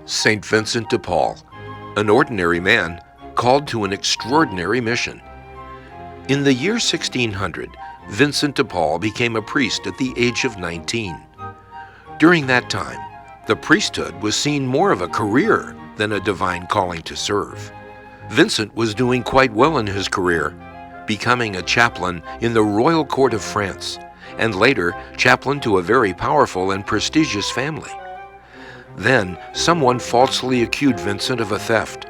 St. Vincent de Paul, an ordinary man called to an extraordinary mission. In the year 1600, Vincent de Paul became a priest at the age of 19. During that time, the priesthood was seen more of a career than a divine calling to serve. Vincent was doing quite well in his career, becoming a chaplain in the royal court of France, and later chaplain to a very powerful and prestigious family. Then someone falsely accused Vincent of a theft.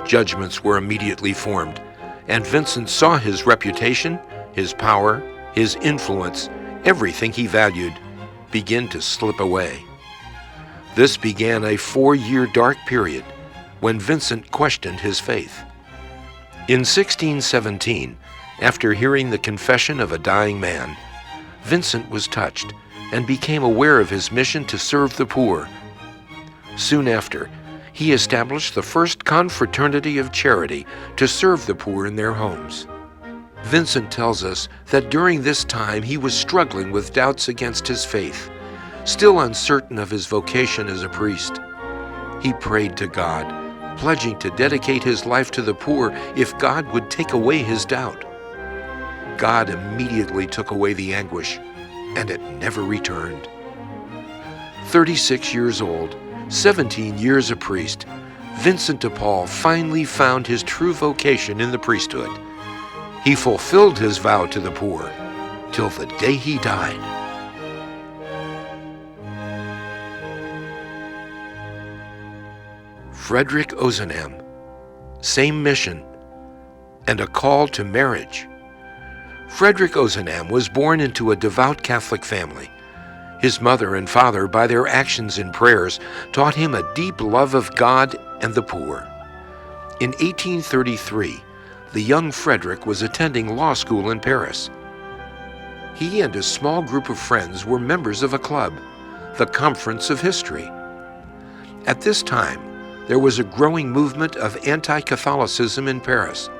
Judgments were immediately formed, and Vincent saw his reputation, his power, his influence, everything he valued, begin to slip away. This began a 4-year dark period when Vincent questioned his faith. In 1617, after hearing the confession of a dying man, Vincent was touched and became aware of his mission to serve the poor. Soon after, he established the first confraternity of charity to serve the poor in their homes. Vincent tells us that during this time he was struggling with doubts against his faith, still uncertain of his vocation as a priest. He prayed to God, pledging to dedicate his life to the poor if God would take away his doubt. God immediately took away the anguish, and it never returned. 36 years old, 17 years a priest, Vincent de Paul finally found his true vocation in the priesthood. He fulfilled his vow to the poor till the day he died. Frederick Ozanam, same mission, and a call to marriage. Frederick Ozanam was born into a devout Catholic family. His mother and father, by their actions and prayers, taught him a deep love of God and the poor. In 1833, the young Frederick was attending law school in Paris. He and a small group of friends were members of a club, the Conference of History. At this time, there was a growing movement of anti-Catholicism in Paris.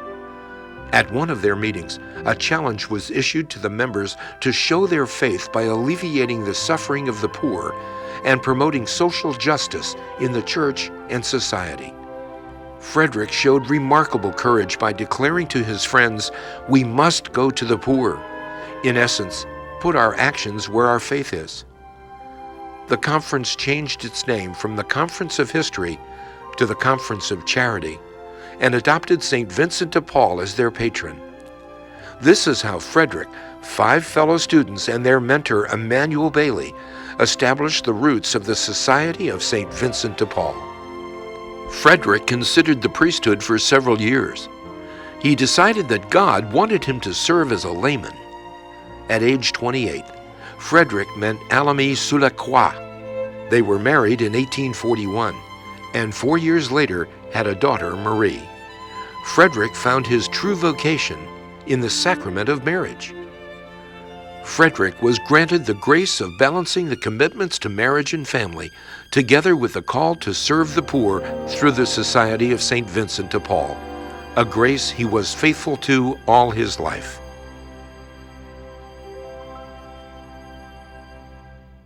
At one of their meetings, a challenge was issued to the members to show their faith by alleviating the suffering of the poor and promoting social justice in the church and society. Frederick showed remarkable courage by declaring to his friends, "We must go to the poor." In essence, put our actions where our faith is. The conference changed its name from the Conference of History to the Conference of Charity, and adopted St. Vincent de Paul as their patron. This is how Frederick, 5 fellow students, and their mentor Emmanuel Bailey established the roots of the Society of St. Vincent de Paul. Frederick considered the priesthood for several years. He decided that God wanted him to serve as a layman. At age 28, Frederick met Alamy Soulacroix. They were married in 1841, and 4 years later had a daughter, Marie. Frederick found his true vocation in the sacrament of marriage. Frederick was granted the grace of balancing the commitments to marriage and family, together with the call to serve the poor through the Society of St. Vincent de Paul, a grace he was faithful to all his life.